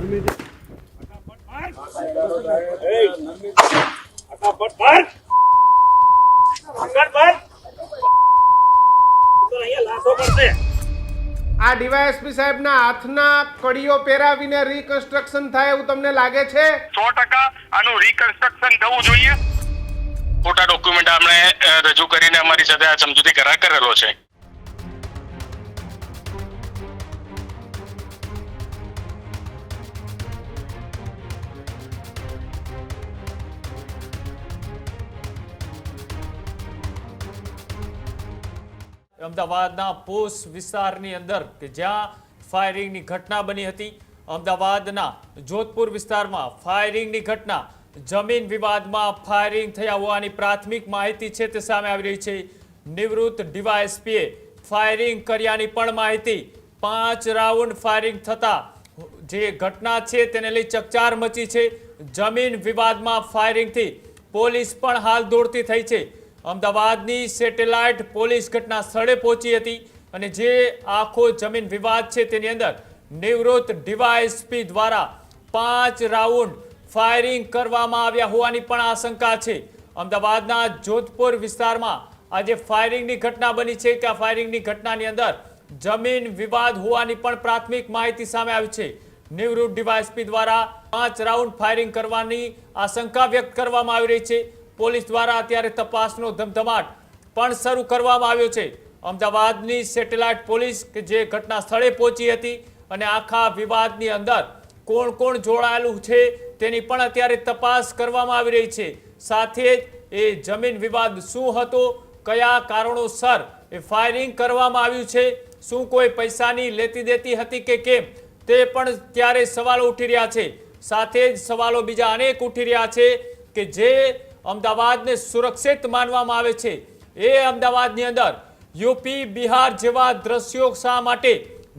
આ ડીવાયએસપી સાહેબના હાથના કડીઓ પહેરાવીને રીકન્સ્ટ્રક્શન થાય એવું તમને લાગે છે? 100% આનું રીકન્સ્ટ્રક્શન થવું જોઈએ. ખોટા ડોક્યુમેન્ટ આપણે રજૂ કરીને અમારી સાથે આ સમજૂતી કરાર કરેલો છે. અમદાવાદના પોસ વિસ્તારની અંદર કે જ્યાં ફાયરિંગની ઘટના બની હતી, અમદાવાદના જોધપુર વિસ્તારમાં ફાયરિંગની ઘટના, જમીન વિવાદમાં ફાયરિંગ થયા હોવાની પ્રાથમિક માહિતી છે તે સામે આવી રહી છે. નિવૃત્ત ડીવાયએસપીએ ફાયરિંગ કર્યાની પણ માહિતી. 5 રાઉન્ડ ફાયરિંગ થતા જે ઘટના છે તેને લઈ ચકચાર મચી છે. જમીન વિવાદમાં ફાયરિંગથી પોલીસ પણ હાલ દોડતી થઈ છે. અમદાવાદની સેટેલાઇટ પોલીસ ઘટના સ્થળે પહોંચી હતી અને જે આખો જમીન વિવાદ છે તેની અંદર નિવૃત્ત ડીવાયએસપી દ્વારા 5 રાઉન્ડ ફાયરિંગ કરવામાં આવ્યા હોવાની પણ આશંકા છે. અમદાવાદના જોધપુર વિસ્તારમાં આજે ફાયરિંગની ઘટના બની છે કે આ ફાયરિંગની ઘટનાની અંદર જમીન વિવાદ હોવાની પણ પ્રાથમિક માહિતી સામે આવી છે. નિવૃત્ત ડીવાયએસપી દ્વારા 5 રાઉન્ડ ફાયરિંગ કરવાની આશંકા વ્યક્ત કરવામાં આવી રહી છે. પોલીસ દ્વારા અત્યારે તપાસનો ધમધમાટ પણ શરૂ કરવામાં આવ્યો છે. અમદાવાદની સેટેલાઇટ પોલીસ કે જે ઘટના સ્થળે પહોંચી હતી અને આખા વિવાદની અંદર કોણ કોણ જોડાયેલું છે તેની પણ અત્યારે તપાસ કરવામાં આવી રહી છે. સાથે જ એ જમીન વિવાદ શું હતો, કયા કારણોસર એ ફાયરિંગ કરવામાં આવ્યું છે, શું કોઈ પૈસાની લેતી દેતી હતી કે કેમ, તે પણ ત્યારે સવાલો ઉઠી રહ્યા છે. સાથે જ સવાલો બીજા અનેક ઉઠી રહ્યા છે કે જે અમદાવાદને સુરક્ષિત માનવામાં આવે છે એ અમદાવાદની અંદર યુપી બિહાર જેવા દ્રશ્યો શા માટે?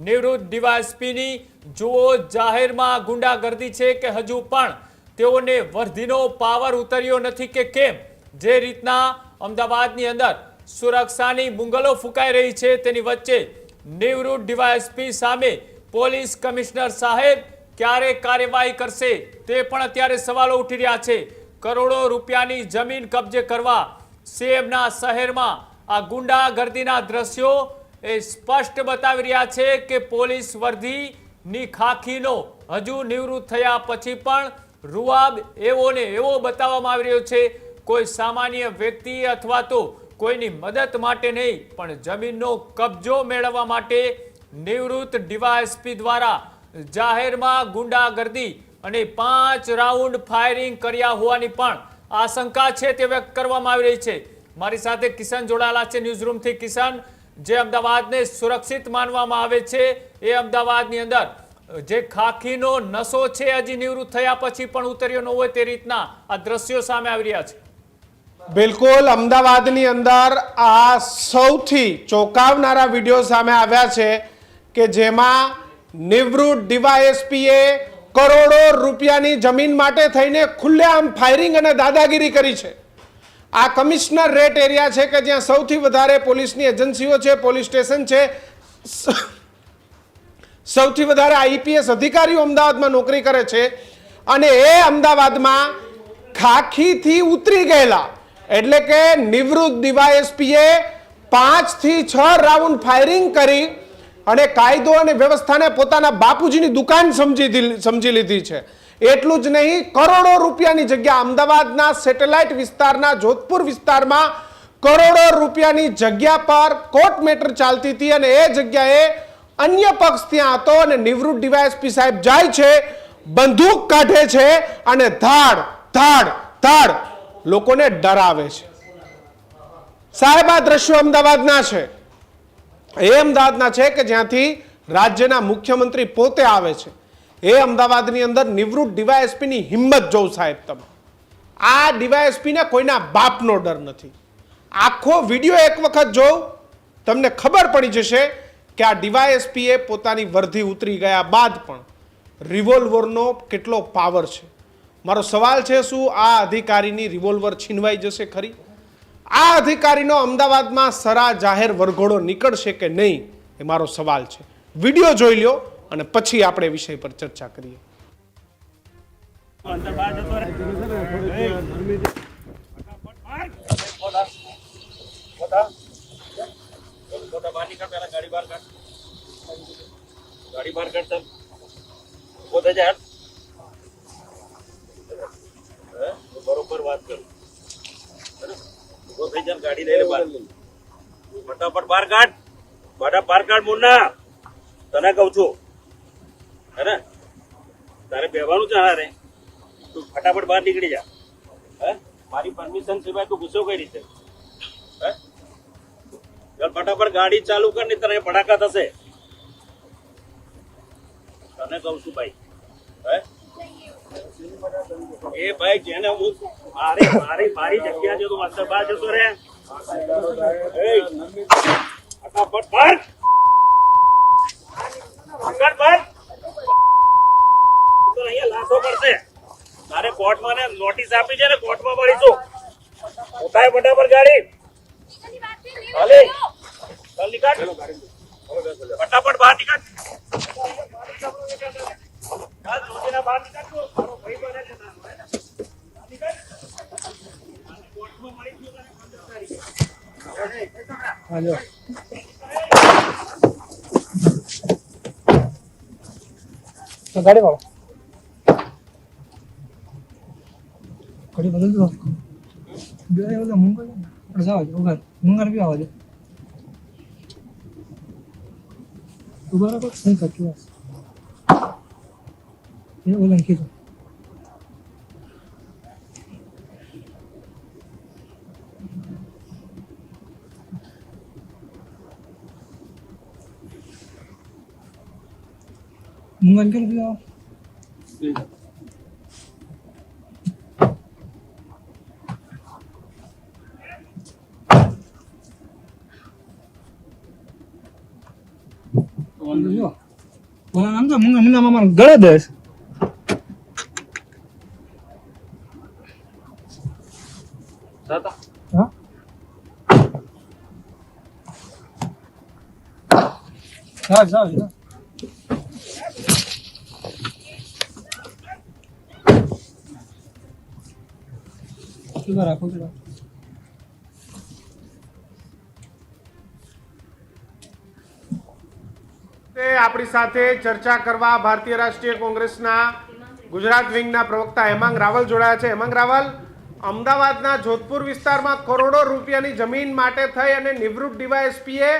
નિવૃત્ત ડીવાયએસપીની જુઓ જાહેરમાં ગુંડાગર્દી છે કે હજુ પણ તેઓને વર્ધીનો પાવર ઉતર્યો નથી કે કેમ? જે રીતના અમદાવાદની અંદર સુરક્ષાની મુંગલો ફૂંકાઈ રહી છે તેની વચ્ચે નિવૃત્ત ડીવાયએસપી સામે પોલીસ કમિશનર સાહેબ ક્યારે કાર્યવાહી કરશે તે પણ અત્યારે સવાલો ઉઠી રહ્યા છે. કરોડો રૂપિયાની જમીન કબજે કરવા સીએમના શહેરમાં આ ગુંડાગર્દીના દ્રશ્યો એ સ્પષ્ટ બતાવી રહ્યા છે કે પોલીસ વર્ધીની ખાખીનો હજુ નિવૃત્ત થયા પછી પણ રૂઆબ એવો ને એવો બતાવવામાં આવી રહ્યો છે. કોઈ સામાન્ય વ્યક્તિ અથવા તો કોઈની મદદ માટે નહીં પણ જમીનનો કબજો મેળવવા માટે નિવૃત્ત ડીવાયએસપી દ્વારા જાહેરમાં ગુંડાગર્દી અને 5 રાઉન્ડ ફાયરિંગ કર્યા હોવાની પણ આશંકા છે તે વ્યક્ત કરવામાં આવી રહી છે. મારી સાથે કિશન જોડાયેલા છે ન્યૂઝરૂમથી. કિશન, જે અમદાવાદને સુરક્ષિત માનવામાં આવે છે એ અમદાવાદની અંદર જે ખાખીનો નશો છે હજી નિવૃત્ત થયા પછી પણ ઉતર્યો ન હોય તે રીતના આ દ્રશ્યો સામે આવી રહ્યા છે. બિલકુલ, અમદાવાદની અંદર આ સૌથી ચોંકાવનારા વિડીયો સામે આવ્યા છે કે જેમાં નિવૃત્ત ડીવાયએસપીએ કરોડો રૂપિયાની જમીન માટે થઈને ખુલ્લેઆમ ફાયરિંગ અને દાદાગીરી કરી છે. આ કમિશનર રેટ એરિયા છે કે જ્યાં સૌથી વધારે પોલીસની એજન્સીઓ છે, પોલીસ સ્ટેશન છે, સૌથી વધારે આઈપીએસ અધિકારીઓ અમદાવાદમાં નોકરી કરે છે અને એ અમદાવાદમાં ખાખીથી ઉતરી ગયેલા એટલે કે નિવૃત્ત ડીવાયએસપીએ 5 થી 6 રાઉન્ડ ફાયરિંગ કરી અને કાયદો અને વ્યવસ્થાને પોતાના બાપુજીની દુકાન સમજી લીધી છે. એટલું જ નહીં, કરોડો રૂપિયાની જગ્યા અમદાવાદના સેટેલાઇટ વિસ્તારના જોધપુર વિસ્તારમાં કરોડો રૂપિયાની જગ્યા પર કોર્ટ મેટર ચાલતી હતી અને એ જગ્યાએ અન્ય પક્ષ ત્યાં હતો અને નિવૃત્ત ડીવાયએસપી સાહેબ જાય છે, બંદૂક કાઢે છે અને ધાડ ધાડ ધાડ લોકોને ડરાવે છે. સાહેબ, આ દ્રશ્યો અમદાવાદના છે. એ અમદાવાદના છે કે જ્યાંથી રાજ્યના મુખ્યમંત્રી પોતે આવે છે. એ અમદાવાદની અંદર નિવૃત્ત ડીવાયએસપીની હિંમત જોઉં સાહેબ તમે. આ ડીવાયએસપીને કોઈના બાપનો ડર નથી. આખો વિડીયો એક વખત જોઉં તમને ખબર પડી જશે કે આ ડીવાયએસપીએ પોતાની વર્ધી ઉતરી ગયા બાદ પણ રિવોલ્વરનો કેટલો પાવર છે. મારો સવાલ છે, શું આ અધિકારીની રિવોલ્વર છીનવાઈ જશે ખરી? આ અધિકારીનો અમદાવાદમાં સરા જાહેર વરઘોડો નીકળશે કે નહીં એ મારો સવાલ છે. વિડીયો જોઈ લો અને પછી આપણે વિષય પર ચર્ચા કરીએ. ગાડી બહાર કાઢ ચાલ ઉભો થઈ જા બરોબર વાત કર ઉભો થઈ જા ગાડી લઈ લે બહાર ફટાફટ બહાર કાઢ બહાર કાઢ મુન્ના તને કહું છું હે ને તારે બેવાનું છે રે તું ફટાફટ બહાર નીકળી જા હે મારી પરમિશન સિવાય તું ગુસ્સો કઈ રીતે હે ચાલ ફટાફટ ગાડી ચાલુ કર ને તને ભડાકા થશે તને કહું છું ભાઈ હે એ ભાઈ જેને હું મારી જગ્યા છે તું અંદર બહાર જતો રે ફટાફટ બહાર અહીંયા લાશો પડશે તારે કોર્ટમાં ને નોટિસ આપી છે ને કોર્ટમાં મળીશું ઉઠાય ફટાફટ ગાડી હાલે ચાલ નીકળ ફટાફટ બહાર નીકળ ચાલ જોજીના બહાર નીકળ મારો ભાઈ બને છે ના નીકળ કોર્ટમાં મળીશું તને 15 તારીખે હાલો तो गाड़ी वाला गाड़ी बदल दो बिया वाला मुंगा ऐसा आ जाओ मुंगा भी आवाज दोबारा को नहीं करती है ये वाला खींचो मुंगा निकल गया बोला नाम तो मुंगा मामा गले दे સાતા हाँ जा રાખો જરા આપણી સાથે ચર્ચા કરવા ભારતીય રાષ્ટ્રીય કોંગ્રેસના ગુજરાત વિંગના પ્રવક્તા હેમાંગ રાવલ જોડાયા છે. હેમાંગ રાવલ, અમદાવાદના જોધપુર વિસ્તારમાં કરોડો રૂપિયાની જમીન માટે થઈ અને નિવૃત્ત ડીવાયએસપીએ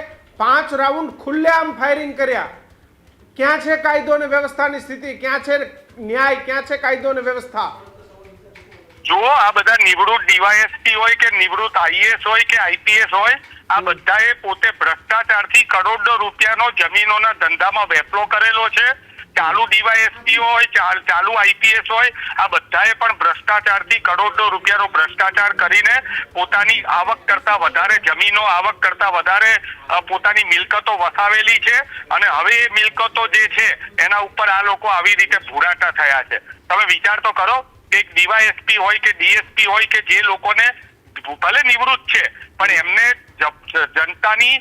5 રાઉન્ડ ખુલ્લેઆમ ફાયરિંગ કર્યા. ક્યાં છે કાયદો અને વ્યવસ્થાની સ્થિતિ? ક્યાં છે ન્યાય? ક્યાં છે કાયદો અને વ્યવસ્થા? જુઓ, આ બધા નિવૃત્ત ડીવાયએસપી હોય કે નિવૃત્ત આઈએએસ હોય કે આઈપીએસ હોય, આ બધાએ પોતે ભ્રષ્ટાચારથી કરોડો રૂપિયાનો જમીનોના ધંધામાં વેપલો કરેલો છે. ચાલુ ડીવાયએસપી હોય, ચાલુ આઈપીએસ હોય, આ બધાએ પણ ભ્રષ્ટાચારથી કરોડો રૂપિયાનો ભ્રષ્ટાચાર કરીને પોતાની આવક કરતા વધારે જમીનો, આવક કરતા વધારે પોતાની મિલકતો વસાવેલી છે. અને હવે એ મિલકતો જે છે એના ઉપર આ લોકો આવી રીતે ભૂરાટા થયા છે. તમે વિચાર તો કરો, એક ડીવાયએસપી હોય કે ડીએસપી હોય કે જે લોકોને ભલે નિવૃત્ત છે પણ એમને જનતાની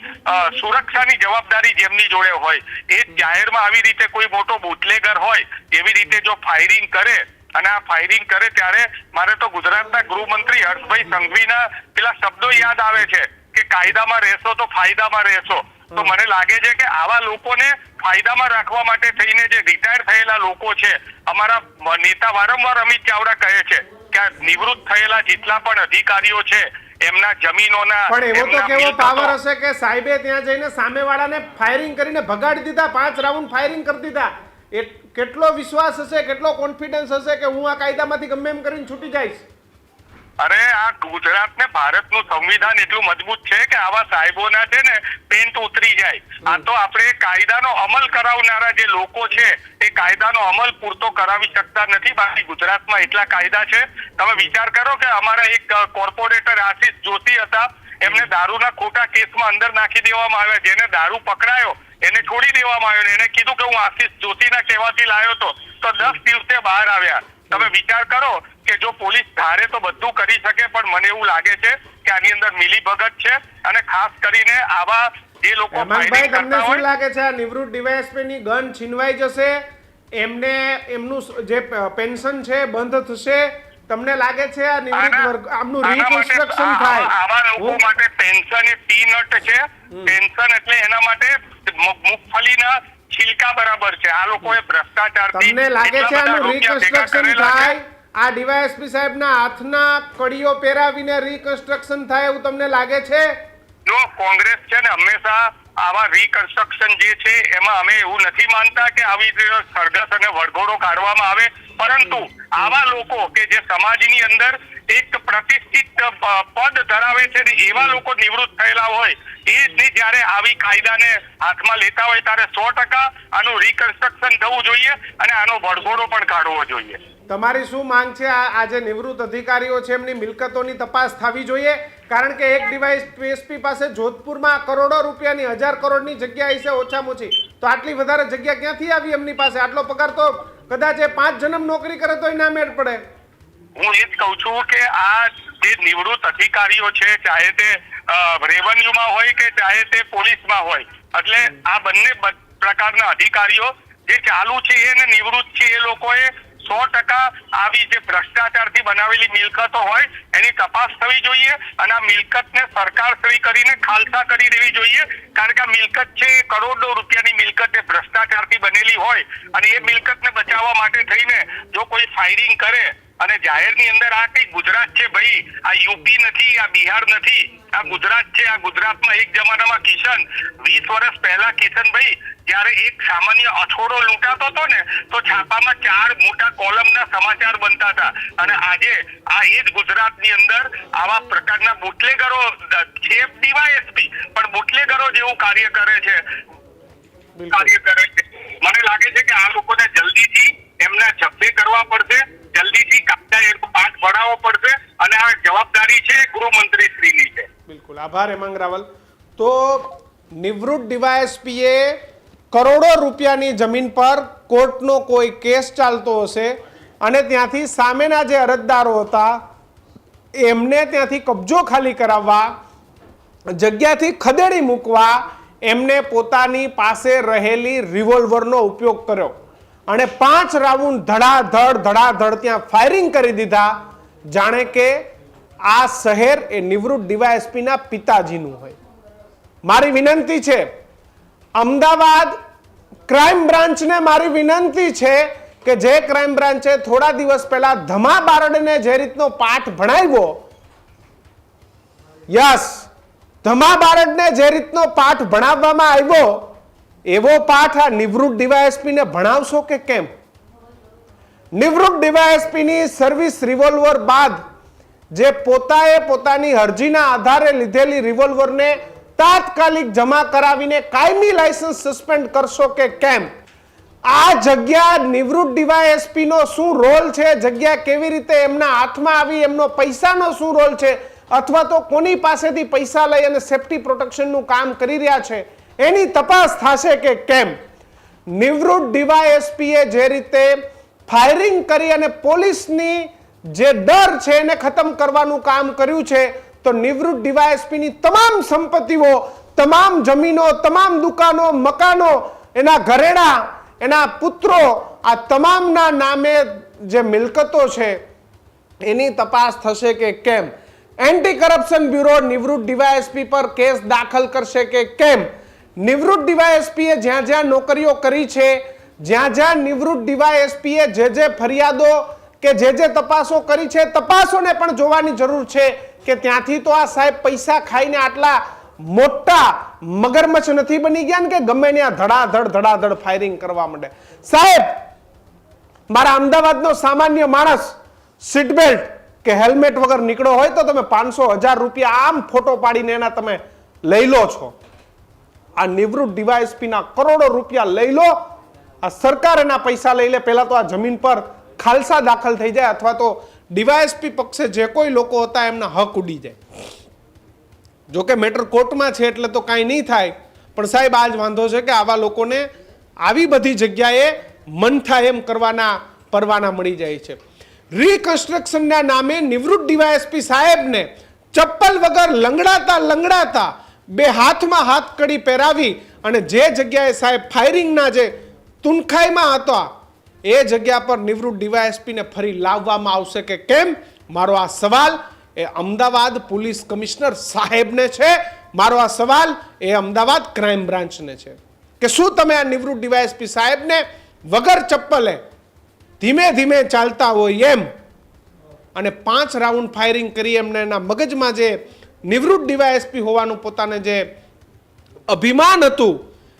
સુરક્ષાની જવાબદારી જેમની જોડે હોય, એ જાહેરમાં આવી રીતે કોઈ મોટો બુટલેગર હોય એવી રીતે જો ફાયરિંગ કરે, અને આ ફાયરિંગ કરે ત્યારે મારે તો ગુજરાતના ગૃહમંત્રી હર્ષભાઈ સંઘવીના પેલા શબ્દો યાદ આવે છે કે કાયદામાં રહેશો તો ફાયદામાં રહેશો. તો મને લાગે છે કે આવા લોકોને ફાયદામાં રાખવા માટે થઈને જે રિટાયર થયેલા લોકો છે, અમારા નેતા વારંવાર અમિત ચાવડા કહે છે કે નિવૃત્ત થયેલા જેટલા પણ અધિકારીઓ છે એમના જમીનોના પણ એવો તો કેવો પાવર હશે કે સાહેબે ત્યાં જઈને સામેવાળાને ફાયરિંગ કરીને ભગાડી દીધા, 5 રાઉન્ડ ફાયરિંગ કરી દીધા. એ કેટલો વિશ્વાસ હશે, કેટલો કોન્ફિડન્સ હશે કે હું આ કાયદામાંથી ગમે એમ કરીને છૂટી જઈશ? અરે આ ગુજરાત ને ભારતનું સંવિધાન એટલું મજબૂત છે કે આવા સાહેબોના છે ને પેન્ટ ઉતરી જાય. આ તો આપણે કાયદાનો અમલ કરાવનારા જે લોકો છે એ કાયદાનો અમલ પૂરતો કરાવી શકતા નથી. બાકી ગુજરાતમાં એટલા કાયદા છે. તમે વિચાર કરો કે અમારા એક કોર્પોરેટર આશિષ જોશી હતા, એમને દારૂના ખોટા કેસમાં અંદર નાખી દેવામાં આવ્યા. જેને દારૂ પકડાયો એને છોડી દેવામાં આવ્યો. એને કીધું કે હું આશિષ જોશીના કહેવાથી લાવ્યો તો 10 દિવસે બહાર આવ્યા. તમે વિચાર કરો કે જો પોલીસ ધારે તો બધું કરી શકે, પણ મને એવું લાગે છે કે આની અંદર મિલીભગત છે. અને ખાસ કરીને આવા જે લોકો હેમાંગભાઈ, તમને શું લાગે છે આ નિવૃત્ત ડીવાયએસપી ની ગન છીનવાઈ જશે એમને એમનું જે પેન્શન છે બંધ થશે? તમને લાગે છે આ નિવૃત્ત વર્ગ આમનું રિકન્સ્ટ્રક્શન થાય? આવા લોકો માટે પેન્શન એ પીનટ છે. પેન્શન એટલે એના માટે મૂંગફળીના છિલકા બરાબર છે. આ લોકોએ ભ્રષ્ટાચારથી તમને લાગે છે આનું રિકન્સ્ટ્રક્શન થાય? આ ડીવાયએસપી સાહેબના હાથના કડીઓ પહેરાવીને રિકન્સ્ટ્રક્શન થાય એવું તમને લાગે છે? જો કોંગ્રેસ છે ને હંમેશા આવા રિકન્સ્ટ્રક્શન જે છે એમાં અમે એવું નથી માનતા કે આવી સરઘસ અને વરઘોડો કાઢવામાં આવે, પરંતુ આવા લોકો કે જે સમાજની અંદર એક પ્રતિષ્ઠિત પદ ધરાવે છે ને એવા લોકો નિવૃત્ત થયેલા હોય એ જ્યારે આવી કાયદાને હાથમાં લેતા હોય ત્યારે 100% આનું રિકન્સ્ટ્રક્શન થવું જોઈએ અને આનો વરઘોડો પણ કાઢવો જોઈએ. તમારી શું માંગ છે? આ જે નિવૃત્ત અધિકારીઓ છે એમની મિલકતોની તપાસ થવી જોઈએ, કારણ કે એક ડીવાયએસપી પાસે જોધપુરમાં કરોડો રૂપિયાની 1000 કરોડની જગ્યા છે ઓછામાં ઓછી, તો આટલી વધારે જગ્યા ક્યાંથી આવી એમની પાસે? આટલો પગાર તો કદાચ એ 5 જન્મ નોકરી કરે તોય ના મેળ પડે. હું એ જ કહું છું કે આ જે નિવૃત્ત અધિકારીઓ છે, ચાહે તે રેવન્યુમાં હોય કે ચાહે તે પોલીસમાં હોય, એટલે આ બંને પ્રકારના અધિકારીઓ જે ચાલુ છે અને નિવૃત્ત છે એ લોકોએ 100% આવી જે ભ્રષ્ટાચારથી બનાવેલી મિલકતો હોય એની તપાસ થવી જોઈએ અને આ મિલકતને સરકારશ્રી કરીને ખાલસા કરી દેવી જોઈએ, કારણ કે આ મિલકત છે એ કરોડો રૂપિયાની મિલકત એ ભ્રષ્ટાચારથી બનેલી હોય અને એ મિલકતને બચાવવા માટે થઈને જો કોઈ ફાયરિંગ કરે અને જાહેરની અંદર આ કઈ ગુજરાત છે ભાઈ, આ યુપી નથી, આ બિહાર નથી, આ ગુજરાત છે. આ ગુજરાતમાં એક જમાનામાં કિશન 20 વર્ષ પહેલા કિશનભાઈ જ્યારે એક સામાન્ય અછોડો લૂંટાતો હતો ને તો છાપામાં 4 મોટા કોલમના સમાચાર બનતા હતા અને આજે આ એ જ ગુજરાતની અંદર આવા પ્રકારના બુટલેગરો છે ડીવાયએસપી પણ બુટલેગરો જેવું કાર્ય કરે છે. મને લાગે છે કે આ લોકોને જલ્દીથી એમના જબ્બે કરવા પડશે, જલ્દીથી કાયદા એનો પાઠ ભણાવવો પડશે અને આ જવાબદારી છે ગૃહમંત્રી શ્રીની છે. બિલકુલ, આભાર હેમાંગ રાવલ. તો નિવૃત્ત ડીવાયએસપીએ કરોડો રૂપિયાની જમીન પર કોર્ટનો કોઈ કેસ ચાલતો હશે અને ત્યાંથી સામેના જે અરજદારો હતા એમને ત્યાંથી કબજો ખાલી કરાવવા, જગ્યાથી ખદેડી મૂકવા એમને પોતાની પાસે રહેલી રિવોલ્વરનો ઉપયોગ કર્યો અને 5 રાઉન્ડ ધડાધડ ત્યાં ફાયરિંગ કરી દીધા, જાણે કે આ શહેર એ નિવૃત્ત ડીવાયએસપીના પિતાજીનું હોય. મારી વિનંતી છે, અમદાવાદ ક્રાઇમ બ્રાન્ચને મારી વિનંતી છે કે જે ક્રાઇમ બ્રાન્ચે થોડા દિવસ પહેલા ધમા બારડને જે રીતનો પાઠ ભણાવ્યો, ધમા બારડને જે રીતનો પાઠ ભણાવવામાં આવ્યો એવો પાઠ આ નિવૃત્ત ડીવાયએસપીને ભણાવશો કે કેમ? નિવૃત્ત ડીવાયએસપીની સર્વિસ રિવોલ્વર બાદ જે પોતાની અરજીના આધારે લીધેલી રિવોલ્વરને તાત્કાલિક જમા કરાવીને કાયમી લાયસન્સ સસ્પેન્ડ કરશો કે કેમ? આ જગ્યા નિવૃત્ત ડીવાયએસપી નો શું રોલ છે? જગ્યા કેવી રીતે એમના હાથમાં આવી? એમનો પૈસાનો શું રોલ છે? અથવા તો કોની પાસેથી પૈસા લઈ અને સેફટી પ્રોટેક્શનનું કામ કરી રહ્યા છે એની તપાસ થશે કે કેમ? નિવૃત્ત ડીવાયએસપીએ જે રીતે ફાયરિંગ કરી અને પોલીસની જે ડર છે એને ખતમ કરવાનું કામ કર્યું છે, તો નિવૃત્ત ડીવાયએસપીની તમામ સંપત્તિઓ, તમામ જમીનો, તમામ દુકાનો, મકાનો, એના ઘરેણા, એના પુત્રો, આ તમામના નામે જે મિલકતો છે એની તપાસ થશે કે કેમ? એન્ટી કરપ્શન બ્યુરો નિવૃત્ત ડીવાયએસપી પર કેસ દાખલ કરશે કે કેમ? નિવૃત્ત ડીવાયએસપીએ જ્યાં જ્યાં નોકરીઓ કરી છે, જ્યાં નિવૃત્ત ડીવાયએસપીએ જે ફરિયાદો કે જે તપાસો કરી છે, તપાસોને પણ જોવાની જરૂર છે કે ત્યાંથી તો આ સાહેબ પૈસા ખાઈને આટલા મોટા મગરમચ્છ નથી બની ગયા ને કે ગમે ત્યાં ધડાધડ ફાયરિંગ કરવા માંડે. સાહેબ, મારા અમદાવાદનો સામાન્ય માણસ સીટ બેલ્ટ કે હેલ્મેટ વગર નીકળો હોય તો તમે 500-1000 રૂપિયા આમ ફોટો પાડીને એના તમે લઈ લો છો. આ નિવૃત્ત ડીવાયએસપીના કરોડો રૂપિયા લઈ લો, આ સરકાર એના પૈસા લઈ લે. પહેલા તો આ જમીન પર ખાલસા દાખલ થઈ જાય અથવા તો ડીવાયએસપી પક્ષે જે કોઈ લોકો હતા એમના હક ઉડી જાય. જોકે મેટર કોર્ટમાં છે એટલે તો કાંઈ નહીં થાય, પણ સાહેબ આજ વાંધો છે કે આવા લોકોને આવી બધી જગ્યાએ મન થાય એમ કરવાના પરવાના મળી જાય છે. રિકન્સ્ટ્રક્શનના નામે નિવૃત્ત ડીવાયએસપી સાહેબને ચપ્પલ વગર લંગડાતા બે હાથમાં હાથકડી પહેરાવી અને જે જગ્યાએ સાહેબ ફાયરિંગના જે તુનખાઈમાં હતા એ જગ્યા પર નિવૃત્ત ડીવાયએસપીને ફરી લાવવામાં આવશે કે કેમ? મારો આ સવાલ એ અમદાવાદ પોલીસ કમિશનર સાહેબને છે. મારો આ સવાલ એ અમદાવાદ ક્રાઇમ બ્રાન્ચને છે કે શું તમે આ નિવૃત્ત ડીવાયએસપી સાહેબને વગર ચપ્પલે ધીમે ધીમે ચાલતા હોય એમ અને 5 રાઉન્ડ ફાયરિંગ કરી એમને એના મગજમાં જે નિવૃત્ત ડીવાયએસપી હોવાનું પોતાને જે અભિમાન હતું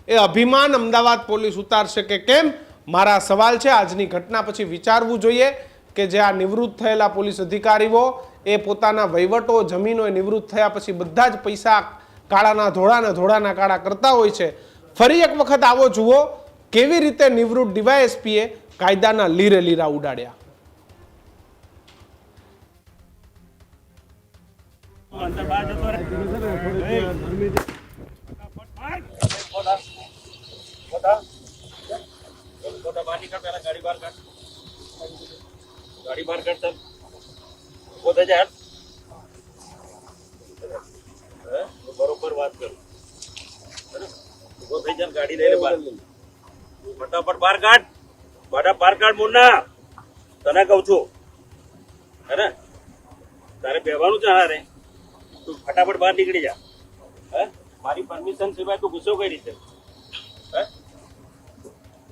એ અભિમાન અમદાવાદ પોલીસ ઉતારશે કે કેમ? મારા સવાલ છે. આજની ઘટના પછી વિચારવું જોઈએ કે જે આ નિવૃત્ત થયેલા પોલીસ અધિકારીઓ એ પોતાના વહીવટો જમીનો એ નિવૃત્ત થયા પછી બધા જ પૈસા કાળાના ધોળાના ધોળાના કાળા કરતા હોય છે. ફરી એક વખત આવો જુઓ કેવી રીતે નિવૃત્ત ડીવાયએસપીએ કાયદાના લીરે લીરા ઉડાડ્યા. ગાડી બહાર કાઢ સર. ઉભો થઈ જા. બરોબર વાત કરું. ઉભો થઈ જા, ગાડી લઈને બહાર. ફટાફટ બહાર કાઢ. બહાર કાઢ મુન્ના. તને કહું છું હે ને, તારે બેવાનું છે રે. તું ફટાફટ બહાર નીકળી જા. હે, મારી પરમિશન સિવાય તું ગુસ્સો કઈ રીતે? હે,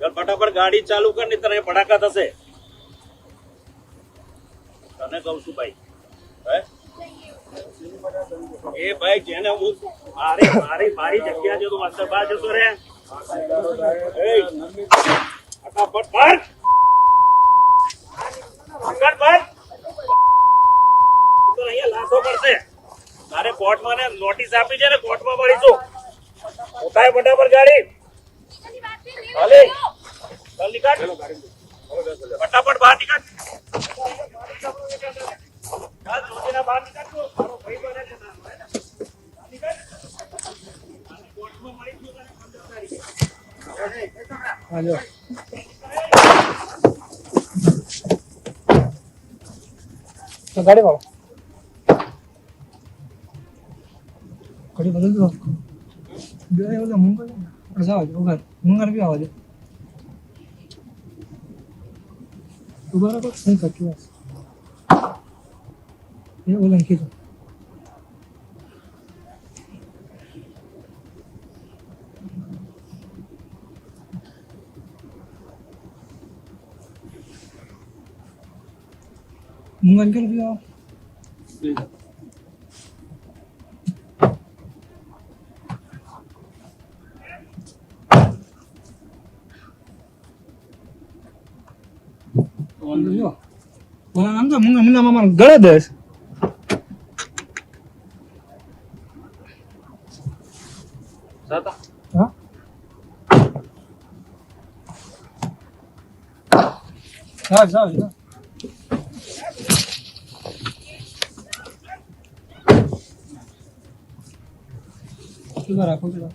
ચાલ ફટાફટ ગાડી ચાલુ કર, નહીં તને ભડાકા થશે. તને કહું છું ભાઈ. હે, એ ભાઈ જેને હું મારી જગ્યા જો તું માસ્ટર બહાર જતો રે. ફટાફટ બહાર. અહીંયા લાશો પડશે. તારે કોર્ટમાં ને નોટિસ આપી છે ને, કોર્ટમાં મળીશું. ઉઠાય ફટાફટ ગાડી. હાલે ચાલ નીકળ. ફટાફટ બહાર નીકળ. ચાલ જોજીના બહાર નીકળ. મારો ભાઈ બને છે. કોર્ટમાં મળીશું તને 15 તારીખે. હાલો તો ગાડી વાળો ગાડી બદલ દો. બે ઓલા મુંગર જાવ ઉગર મુંગર બી આવજો. ઉગર કો સહી કરતી એ ઓલા કીધો मुंगन के लिए बोला नाम तो मुंगा मुंगा मामा गड़े दे. સાતા हाँ हाँ जाओ जाओ इधर आपको इधर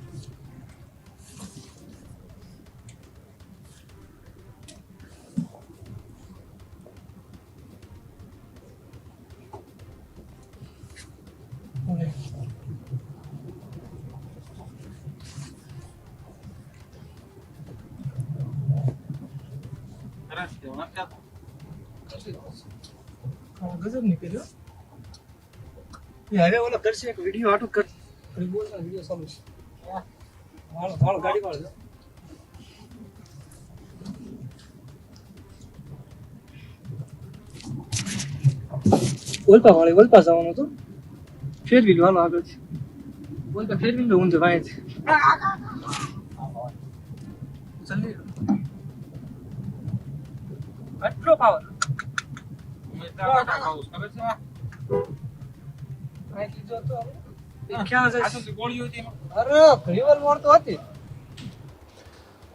गजब निकल्यो. ये हरे वाला कर से एक वीडियो ऑटो कर बोल ना वीडियो चालू છે. હાલો હાલો ગાડી વાળો ઓલપા જવાનું તો ફેરવી લો. હાલો આગળ છે ઓલપા ફેરવી લો. ઊંધે વાય છે જલ્દી આટલો પાવર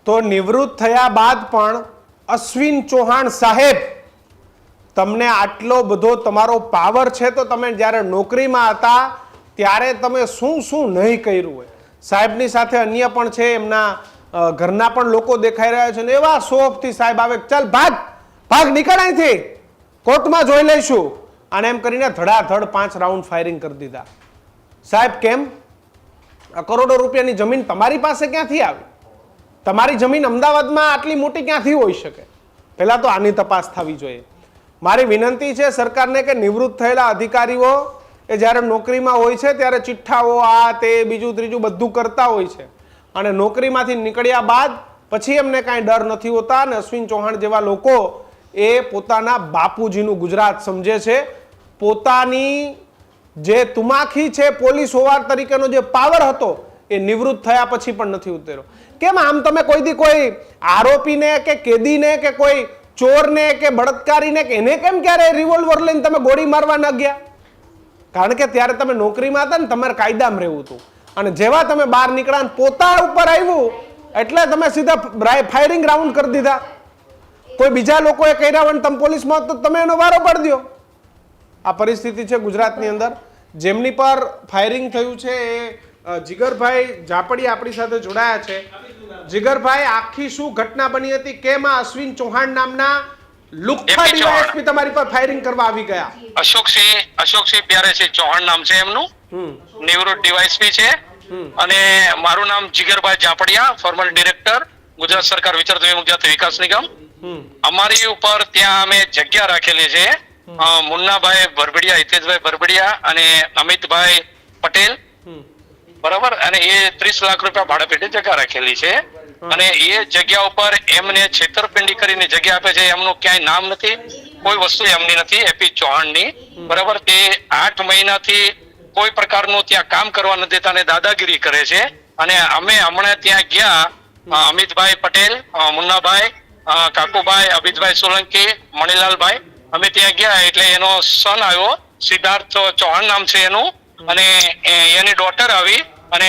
તો નિવૃત્ત થયા બાદ પણ અશ્વિન ચૌહાણ સાહેબ, તમને આટલો બધો તમારો પાવર છે તો તમે જ્યારે નોકરીમાં હતા ત્યારે તમે શું શું નહીં કર્યું હોય. સાહેબની સાથે અન્ય પણ છે, એમના ઘરના પણ લોકો દેખાઈ રહ્યા છે ને એવા શોખથી સાહેબ આવે ચાલ ભાગ ભાગ નીકળ અહીંથી, કોર્ટમાં જોઈ લઈશું. અને એમ કરીને ધડાધડ 5 રાઉન્ડ ફાયરિંગ કરી દીધા. સાહેબ કેમ? કરોડો રૂપિયાની જમીન તમારી પાસે ક્યાંથી આવી? તમારી જમીન અમદાવાદમાં આટલી મોટી ક્યાંથી હોઈ શકે? પહેલા તો આની તપાસ થવી જોઈએ. મારી વિનંતી છે સરકારને કે નિવૃત્ત થયેલા અધિકારીઓ એ જ્યારે નોકરીમાં હોય છે ત્યારે ચિઠ્ઠાઓ આ તે બીજું ત્રીજું બધું કરતા હોય છે અને નોકરીમાંથી નીકળ્યા બાદ પછી એમને કાંઈ ડર નથી હોતા અને અશ્વિન ચૌહાણ જેવા લોકો એ પોતાના બાપુજીનું ગુજરાત સમજે છે. પોતાની જે તુમાખી છે પોલીસ હોવા તરીકેનો જે પાવર હતો એ નિવૃત્ત થયા પછી પણ નથી ઉતર્યો. કેમ આમ તમે કોઈ દી કોઈ આરોપીને કે કેદીને કે કોઈ ચોરને કે બળાત્કારીને કે એને કેમ ક્યારે રિવોલ્વર લઈને તમે ગોળી મારવા ન ગયા? કારણ કે ત્યારે તમે નોકરીમાં હતા ને તમારે કાયદામાં રહેવું હતું અને જેવા તમે બહાર નીકળ્યા ને પોતા ઉપર આવ્યું એટલે તમે સીધા ફાયરિંગ રાઉન્ડ કરી દીધા. કોઈ બીજા લોકોએ કર્યા હોય તમે પોલીસમાં તો તમે એનો વારો પાડી દો. આ પરિસ્થિતિ છે ગુજરાતની અંદર. જેમની પર ફાયરિંગ થયું છે એ જીગરભાઈ ઝાપડિયા આપણી સાથે જોડાયા છે. જીગરભાઈ, આખી શું ઘટના બની હતી? કેમ આ અશ્વિન ચૌહાણ નામના લુખ્ખા ડીવાયએસપી તમારી પર ફાયરિંગ કરવા આવી ગયા? અશોકસિંહ પ્યારેસિંહ ચૌહાણ નામ છે એમનું, નિવૃત્ત ડીવાયએસપી છે. અને મારું નામ જીગરભાઈ ઝાપડિયા, ફોર્મર ડિરેક્ટર ગુજરાત સરકાર વિચરત વિમુક્ત જાતિ વિકાસ નિગમ. અમારી ઉપર ત્યાં અમે જગ્યા રાખેલી છે. મુન્નાભાઈ ભરભડિયા, હિતેશભાઈ ભરભડિયા અને અમિતભાઈ પટેલ, બરાબર. અને એ 30 લાખ રૂપિયા ભાડા પેટે જગ્યા રાખેલી છે અને એ જગ્યા ઉપર એમને છેતરપિંડી કરીને જગ્યા આપે છે. એમનું ક્યાંય નામ નથી, કોઈ વસ્તુ એમની નથી, એપી ચૌહાણની, બરાબર. તે 8 મહિનાથી કોઈ પ્રકારનું ત્યાં કામ કરવા નથી દેતા અને દાદાગીરી કરે છે. અને અમે હમણાં ત્યાં ગયા, અમિતભાઈ પટેલ, મુન્નાભાઈ, કાકુભાઈ, અભિતભાઈ સોલંકી, મણીલાલભાઈ, અમે ત્યાં ગયા એટલે એનો સન આવ્યો, સિદ્ધાર્થ ચૌહાણ નામ છે એનું, અને એની ડોટર આવી અને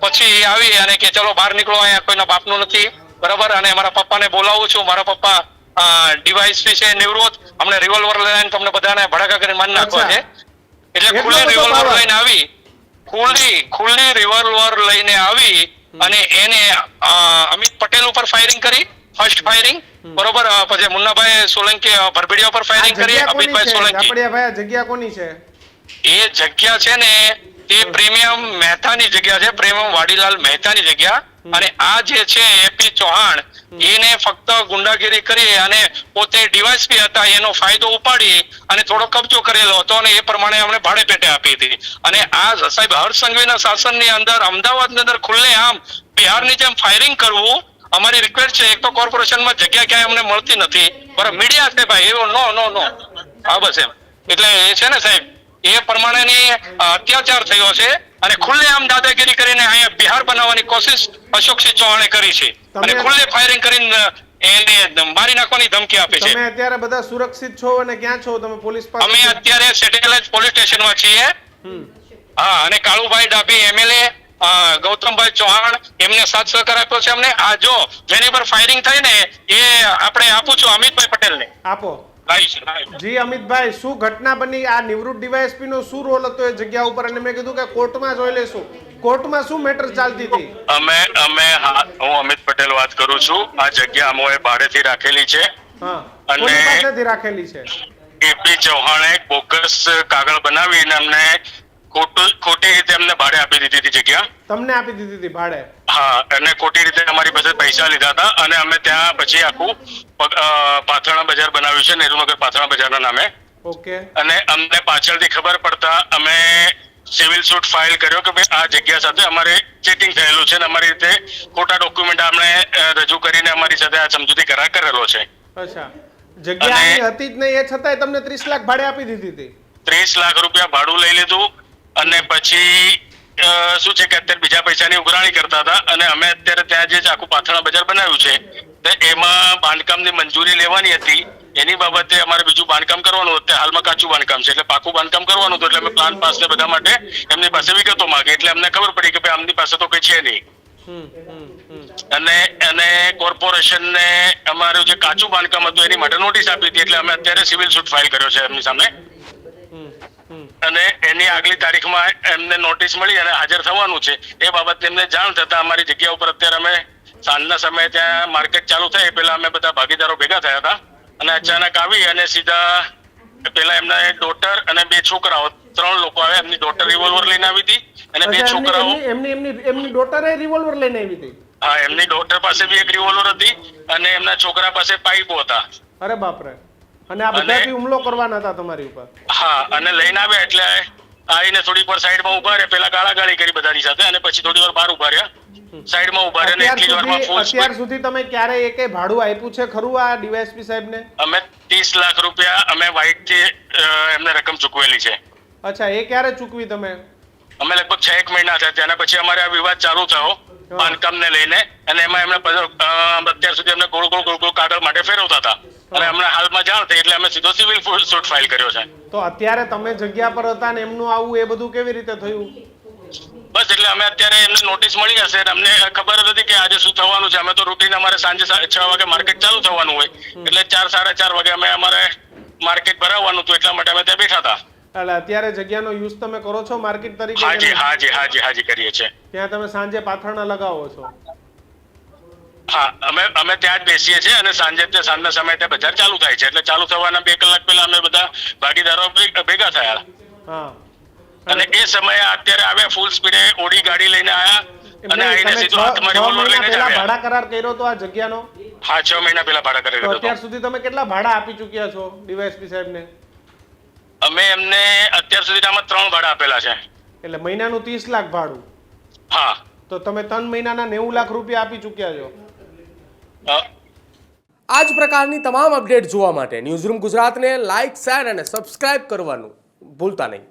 પછી આવી અને કે ચલો બહાર નીકળો, અહીંયા કોઈના બાપનું નથી, બરાબર. અને મારા પપ્પાને બોલાવું છું, મારા પપ્પા ડીવાયએસપી છે નિવૃત્ત, અમને રિવોલ્વર લઈને તમને બધાને ભડાકા કરીને મારી નાખવા છે. એટલે ખુલ્લી રિવોલ્વર લઈને આવી, ખુલ્લી રિવોલ્વર લઈને આવી અને એને અમિત પટેલ ઉપર ફાયરિંગ કરી, ફર્સ્ટ ફાયરિંગ, બરોબર. પછી મુન્નાભાઈ સોલંકી ભરભડિયા ઉપર ફાયરિંગ કરી, અમિતભાઈ સોલંકી. જગ્યા કોની છે? એ જગ્યા છે ને તે પ્રીમિયમ મહેતાની જગ્યા છે, પ્રીમિયમ વાડીલાલ મહેતાની જગ્યા. અને આ જે છે એપી ચૌહાણ, એને ફક્ત ગુંડાગીરી કરી અને પોતે ડીવાયએસપી હતા એનો ફાયદો ઉપાડી અને થોડો કબજો કરેલો હતો અને એ પ્રમાણે અમને ભાડે પેટે આપી હતી. અને આ સાહેબ હર્ષ સંઘવીના શાસનની અંદર અમદાવાદની અંદર ખુલ્લે આમ બિહારની જેમ ફાયરિંગ કરવું અમારી રિક્વેસ્ટ છે. એક તો કોર્પોરેશનમાં જગ્યા ક્યાંય અમને મળતી નથી, બરાબર. મીડિયા છે ભાઈ, એવો નો હા બસ એમ. એટલે એ છે ને સાહેબ, એ પ્રમાણેની અત્યાચાર થયો છે અને ખુલ્લે આમ દાદાગીરી કરીને અહીંયા બિહાર બનાવવાની કોશિશ અશોકસિંહ ચૌહાણે કરી છે અને ખુલ્લે ફાયરિંગ કરીને એને મારી નાખવાની ધમકી આપે છે. તમે અત્યારે બધા સુરક્ષિત છો અને ક્યાં છો તમે? પોલીસ પાસે? અમે અત્યારે સેટેલાઇટ પોલીસ સ્ટેશનમાં છીએ. હા, અને કાળુભાઈ ડાભી એમએલએ, ગૌતમભાઈ ચૌહાણ, એમને સાથ સહકાર આપ્યો છે અમને. આ જો જેની પર ફાયરિંગ થઈ ને એ આપણે આપું છું અમિતભાઈ પટેલને. આપો. જી અમિતભાઈ, શું ઘટના બની? આ નિવૃત્ત ડીવાયએસપી નો શું રોલ હતો એ જગ્યા ઉપર? અને મેં કીધું કે કોર્ટમાં જોઈ લેશું. કોર્ટમાં શું મેટર ચાલતી હતી? હું અમિત પટેલ વાત કરું છું. આ જગ્યા અમે ભાડેથી રાખેલી છે. હા, કોની પાસેથી રાખેલી છે? એપી ચૌહાણે બોગસ કાગળ બનાવીને અમને ખોટી રીતે અમને ભાડે આપી દીધી હતી જગ્યા. તમને આપી દીધી હતી ભાડે? હા, અને ખોટી રીતે અમારી પાસે પૈસા લીધા હતા અને અમે ત્યાં પછી આખું પાથરણા બજાર બનાવ્યું છે, નેહરુનગર પાથરણા બજારના નામે. ઓકે. અને અમને પાછળથી ખબર પડતા અમે સિવિલ સૂટ ફાઇલ કર્યો કે ભાઈ આ જગ્યા સાથે અમારે ચીટિંગ થયેલું છે અને અમારી રીતે ખોટા ડોક્યુમેન્ટ આપણે રજૂ કરીને અમારી સાથે આ સમજૂતી કરાર કરેલો છે. અચ્છા, જગ્યા હતી જ નહીં એ છતાંય તમને 30 લાખ ભાડે આપી દીધી હતી? 30 લાખ રૂપિયા ભાડું લઈ લીધું અને પછી શું છે કે અત્યારે બીજા પૈસાની ઉઘરાણી કરતા હતા. અને અમે અત્યારે ત્યાં જે આખું પાથરણા બજાર બનાવ્યું છે એમાં બાંધકામની મંજૂરી લેવાની હતી. એની બાબતે અમારે બીજું બાંધકામ કરવાનું હતું. હાલમાં કાચું બાંધકામ છે એટલે પાકું બાંધકામ કરવાનું હતું. એટલે અમે પ્લાન પાસ ને બધા માટે એમની પાસે વિગતો માંગી. એટલે અમને ખબર પડી કે ભાઈ આમની પાસે તો કઈ છે નહીં. અને કોર્પોરેશન ને અમારું જે કાચું બાંધકામ હતું એની માટે નોટિસ આપી હતી. એટલે અમે અત્યારે સિવિલ સૂટ ફાઇલ કર્યો છે એમની સામે. અને એની આગલી તારીખમાં એમને નોટિસ મળી અને હાજર થવાનું છે. એ બાબત એમને જાણ થતા અમારી જગ્યા ઉપર અત્યારે અમે સાંજના સમયે ત્યાં માર્કેટ ચાલુ થાય પેલા અમે બધા ભાગીદારો ભેગા થયા હતા અને અચાનક આવી અને સીધા પેલા એમના ડોટર અને 2 છોકરાઓ, 3 લોકો આવ્યા. એમની ડોટર રિવોલ્વર લઈને આવી હતી અને 2 છોકરાઓ. એમની ડોટરે રિવોલ્વર લઈને આવી હતી? હા, એમની ડોટર પાસે બી એક રિવોલ્વર હતી અને એમના છોકરા પાસે પાઇપો હતા. અરે બાપરે. અને આ બધાથી હુમલો કરવાના હતા તમારી ઉપર? હા, અને લઈને આવ્યા એટલે આવીને થોડીક વાર સાઈડમાં ઉભા રહ્યા, પેલા ગાળાગાળી કરી બધાની સાથે, અને પછી થોડી વાર બહાર ઉભા રહ્યા, સાઈડમાં ઉભા રહ્યા, અને એટલી જ વારમાં ફૂલ અત્યાર સુધી તમે ક્યારે એકે ભાડું આપ્યું છે ખરું આ ડીવાયએસપી સાહેબને? અમે 30 લાખ રૂપિયા અમે વ્હાઇટ થી એમને રકમ ચૂકવેલી છે. અચ્છા, એ ક્યારે ચૂકવી તમે? અમે લગભગ 6 મહિના થયા. ત્યાંના પછી અમારે આ વિવાદ ચાલુ થયો બાંધકામને લઈને, અને એમાં એમને અત્યાર સુધી અમને ગોળ ગોળ કાગળ માટે ફેરવતા હતા, અને હમણાં હાલમાં જાણ થઈ એટલે અમે સીધો સિવિલ સૂટ ફાઇલ કર્યો છે. તો અત્યારે તમે જગ્યા પર હતા ને એમનું આવું એ બધું કેવી રીતે થયું? બસ એટલે અમે અત્યારે એમને નોટિસ મળી હશે, અમને ખબર જ હતી કે આજે શું થવાનું છે. અમે તો રૂટીન અમારે સાંજે 6 વાગે માર્કેટ ચાલુ થવાનું હોય, એટલે 4 સાડા 4 વાગે અમે અમારે માર્કેટ ભરાવવાનું હતું, એટલા માટે અમે ત્યાં બેઠા હતા. એટલે અત્યારે જગ્યાનો યુઝ તમે કરો છો માર્કેટ તરીકે? હાજી હાજી હાજી હાજી કરીએ છીએ. ત્યાં તમે સાંજે પાથરણા લગાવો છો? હા, અમે ત્યાં જ બેસીએ છીએ, અને સાંજના સમયે ત્યાં બજાર ચાલુ થાય છે, એટલે ચાલુ થવાના 2 કલાક પહેલા અમે બધા ભાગીદારો ભેગા થયા. હા. અને એ સમયે અત્યારે આવ્યા ફૂલ સ્પીડે ઓડી ગાડી લઈને આવ્યા, અને આવીને સીધું હાથમાં રિવોલ્વર લઈને જ આવ્યા. ભાડા કરાર કર્યો તો આ જગ્યાનો? હા, 6 મહિના પહેલા ભાડા કરી દીધો. અત્યાર સુધી તમે કેટલા ભાડા આપી ચૂક્યા છો ડીવાયએસપી સાહેબને? અમે એમને અત્યાર સુધી આમાં 3 ભાડા આપેલા છે. એટલે મહિનાનું 30 લાખ ભાડું? હા. તો તમે 3 મહિનાના 90 લાખ રૂપિયા આપી ચૂક્યા છો. આ જ પ્રકારની તમામ અપડેટ જોવા માટે ન્યૂઝરૂમ ગુજરાતને લાઇક, શેર અને સબસ્ક્રાઇબ કરવાનું ભૂલતા નહીં.